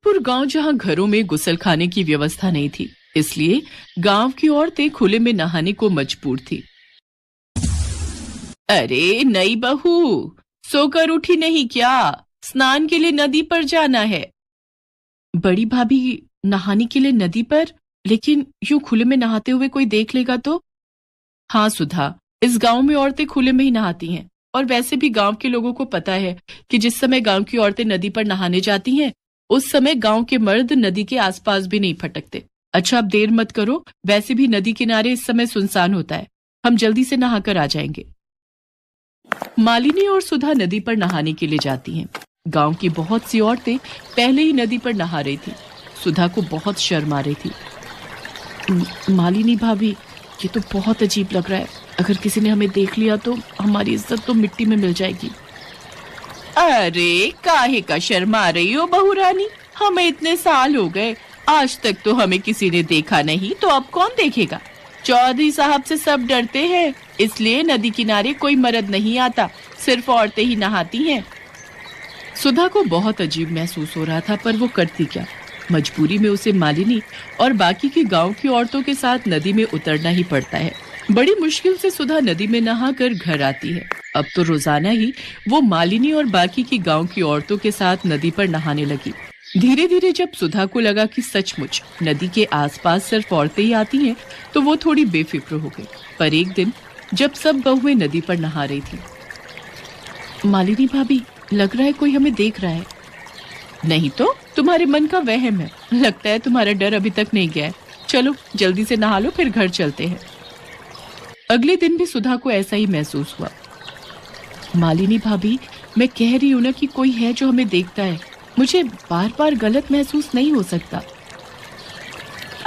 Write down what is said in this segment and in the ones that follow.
और गांव जहां घरों में गुसलखाने की व्यवस्था नहीं थी, इसलिए गांव की औरतें खुले में नहाने को मजबूर थी। अरे नई बहू, सोकर उठी नहीं क्या? स्नान के लिए नदी पर जाना है। बड़ी भाभी, नहाने के लिए नदी पर? लेकिन यूं खुले में नहाते हुए कोई देख लेगा तो? हाँ सुधा, इस गांव में औरतें खुले में ही नहाती हैं, और वैसे भी गांव के लोगों को पता है कि जिस समय गांव की औरतें नदी पर नहाने जाती हैं, उस समय गांव के मर्द नदी के आसपास भी नहीं फटकते। अच्छा, अब देर मत करो, वैसे भी नदी किनारे इस समय सुनसान होता है, हम जल्दी से नहाकर आ जाएंगे। मालिनी और सुधा नदी पर नहाने के लिए जाती हैं। गांव की बहुत सी औरतें पहले ही नदी पर नहा रही थी। सुधा को बहुत शर्म आ रही थी। मालिनी भाभी, ये तो बहुत अजीब लग रहा है, अगर किसी ने हमें देख लिया तो हमारी इज्जत तो मिट्टी में मिल जाएगी। अरे काहे का शर्मा रही हो बहू रानी, हमें इतने साल हो गए, आज तक तो हमें किसी ने देखा नहीं, तो अब कौन देखेगा? चौधरी साहब से सब डरते हैं, इसलिए नदी किनारे कोई मर्द नहीं आता, सिर्फ औरतें ही नहाती हैं। सुधा को बहुत अजीब महसूस हो रहा था, पर वो करती क्या? मजबूरी में उसे मालिनी और बाकी की गांव की औरतों के साथ नदी में उतरना ही पड़ता है। बड़ी मुश्किल से सुधा नदी में नहाकर घर आती है। अब तो रोजाना ही वो मालिनी और बाकी की गांव की औरतों के साथ नदी पर नहाने लगी। धीरे धीरे जब सुधा को लगा कि सचमुच नदी के आसपास सिर्फ औरतें ही आती हैं, तो वो थोड़ी बेफिक्र हो गई। पर एक दिन जब सब बहुएं नदी पर नहा रही थी, मालिनी भाभी, लग रहा है कोई हमें देख रहा है। नहीं तो तुम्हारे मन का वहम है, लगता है तुम्हारा डर अभी तक नहीं गया है। चलो जल्दी से नहा लो, फिर घर चलते हैं। अगले दिन भी सुधा को ऐसा ही महसूस हुआ। मालिनी भाभी, मैं कह रही हूं ना कि कोई है जो हमें देखता है, मुझे बार बार गलत महसूस नहीं हो सकता।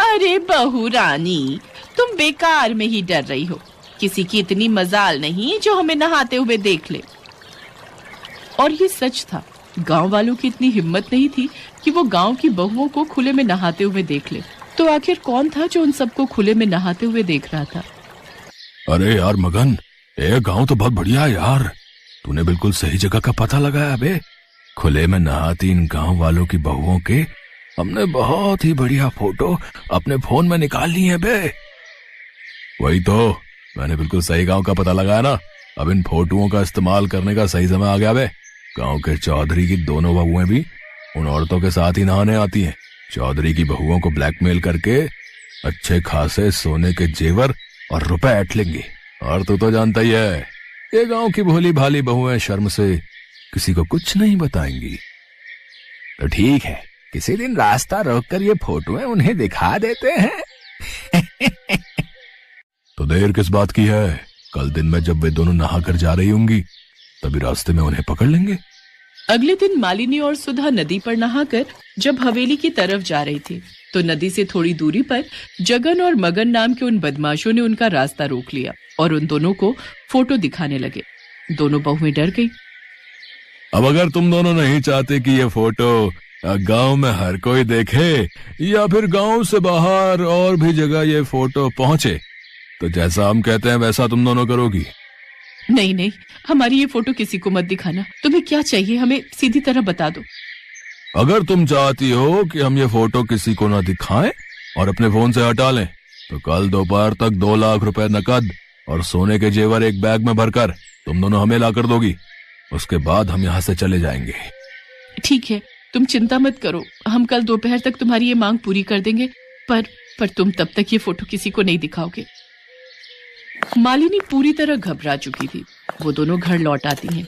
अरे बहू रानी, तुम बेकार में ही डर रही हो, किसी की इतनी मजाल नहीं जो हमें नहाते हुए देख ले। और ये सच था, गांव वालों की इतनी हिम्मत नहीं थी कि वो गांव की बहुओं को खुले में नहाते हुए देख ले। तो आखिर कौन था जो उन सबको खुले में नहाते हुए देख रहा था? अरे यार मगन, ये गांव तो बहुत बढ़िया है यार, तूने बिल्कुल सही जगह का पता लगाया बे। खुले में नहाती इन गांव वालों की बहुओं के हमने बहुत ही बढ़िया फोटो अपने फोन में निकाल ली है बे। वही तो, मैंने बिल्कुल सही गांव का पता लगाया ना। अब इन फोटोओं का इस्तेमाल करने का सही समय आ गया बे। गांव के चौधरी की दोनों बहुएं भी उन औरतों के साथ ही नहाने आती हैं। चौधरी की बहुओं को ब्लैकमेल करके अच्छे खासे सोने के जेवर और रुपए ऐंठ लेंगे। और तू तो जानता ही है, ये गांव की भोली भाली बहुएं शर्म से किसी को कुछ नहीं बताएंगी। तो ठीक है, किसी दिन रास्ता रोककर ये फोटोएं उन्हें दिखा देते हैं। तो देर किस बात की है, कल दिन में जब वे दोनों नहा कर जा रही होंगी तभी रास्ते में उन्हें पकड़ लेंगे। अगले दिन मालिनी और सुधा नदी पर नहाकर जब हवेली की तरफ जा रही थी, तो नदी से थोड़ी दूरी पर जगन और मगन नाम के उन बदमाशों ने उनका रास्ता रोक लिया और उन दोनों को फोटो दिखाने लगे। दोनों बहुएं डर गई। अब अगर तुम दोनों नहीं चाहते कि ये फोटो गांव में हर कोई देखे या फिर गांव से बाहर और भी जगह ये फोटो पहुंचे, तो जैसा हम कहते हैं वैसा तुम दोनों करोगी। नहीं नहीं, हमारी ये फोटो किसी को मत दिखाना। तुम्हें क्या चाहिए, हमें सीधी तरह बता दो। अगर तुम चाहती हो कि हम ये फोटो किसी को ना दिखाएं और अपने फोन से हटा लें, तो कल दोपहर तक 2 लाख रुपए नकद और सोने के जेवर एक बैग में भरकर तुम दोनों हमें ला कर दोगी। उसके बाद हम यहाँ से चले जाएंगे। ठीक है, तुम चिंता मत करो, हम कल दोपहर तक तुम्हारी ये मांग पूरी कर देंगे, पर तुम तब तक ये फोटो किसी को नहीं दिखाओगे। मालिनी पूरी तरह घबरा चुकी थी। वो दोनों घर लौट आती हैं।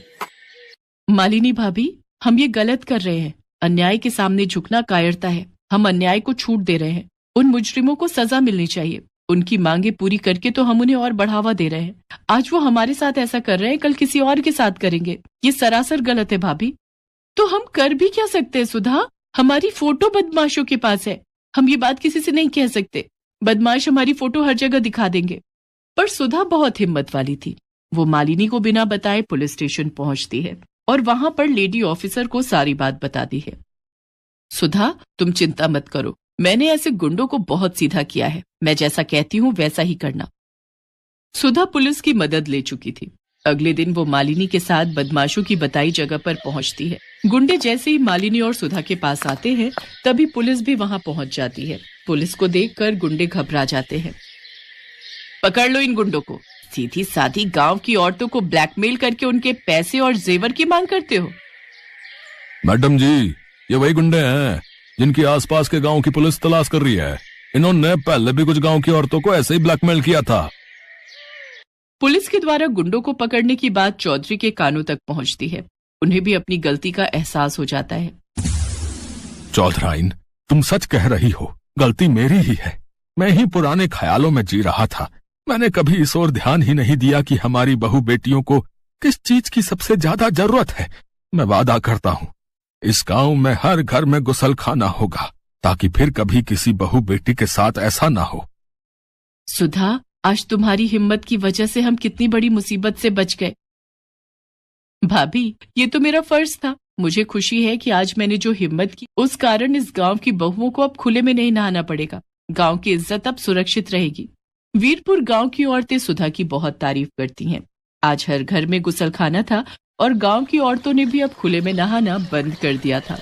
मालिनी भाभी, हम ये गलत कर रहे हैं। अन्याय के सामने झुकना कायरता है। हम अन्याय को छूट दे रहे हैं। उन मुजरिमों को सजा मिलनी चाहिए। उनकी मांगे पूरी करके तो हम उन्हें और बढ़ावा दे रहे हैं। आज वो हमारे साथ ऐसा कर रहे हैं, कल किसी और के साथ करेंगे। ये सरासर गलत है भाभी। तो हम कर भी क्या सकते हैं सुधा? हमारी फोटो बदमाशों के पास है, हम ये बात किसी से नहीं कह सकते। बदमाश हमारी फोटो हर जगह दिखा देंगे। पर सुधा बहुत हिम्मत वाली थी। वो मालिनी को बिना बताए पुलिस स्टेशन पहुंचती है और वहां पर लेडी ऑफिसर को सारी बात बताती है। सुधा, तुम चिंता मत करो, मैंने ऐसे गुंडों को बहुत सीधा किया है। मैं जैसा कहती हूँ वैसा ही करना। सुधा पुलिस की मदद ले चुकी थी। अगले दिन वो मालिनी के साथ बदमाशों की बताई जगह पर पहुंचती है। गुंडे जैसे ही मालिनी और सुधा के पास आते हैं तभी पुलिस भी वहां पहुंच जाती है। पुलिस को देखकर गुंडे घबरा जाते हैं। पकड़ लो इन गुंडों को। सीधी साधी गांव की औरतों को ब्लैकमेल करके उनके पैसे और जेवर की मांग करते हो। मैडम जी, ये वही गुंडे हैं जिनकी आसपास के गांव की पुलिस तलाश कर रही है। इन्होंने पहले भी कुछ गांव की औरतों को ऐसे ही ब्लैकमेल किया था। पुलिस के द्वारा गुंडों को पकड़ने की बात चौधरी के कानों तक पहुंचती है। उन्हें भी अपनी गलती का एहसास हो जाता है। चौधराइन, तुम सच कह रही हो, गलती मेरी ही है। मैं ही पुराने ख्यालों में जी रहा था। मैंने कभी इस ओर ध्यान ही नहीं दिया कि हमारी बहू बेटियों को किस चीज की सबसे ज्यादा जरूरत है। मैं वादा करता हूँ, इस गांव में हर घर में गुसलखाना होगा, ताकि फिर कभी किसी बहू बेटी के साथ ऐसा ना हो। सुधा, आज तुम्हारी हिम्मत की वजह से हम कितनी बड़ी मुसीबत से बच गए। भाभी, ये तो मेरा फर्ज था। मुझे खुशी है कि आज मैंने जो हिम्मत की, उस कारण इस गांव की बहुओं को अब खुले में नहीं नहाना पड़ेगा। गांव की इज्जत अब सुरक्षित रहेगी। वीरपुर गांव की औरतें सुधा की बहुत तारीफ करती हैं। आज हर घर में गुसलखाना था और गांव की औरतों ने भी अब खुले में नहाना बंद कर दिया था।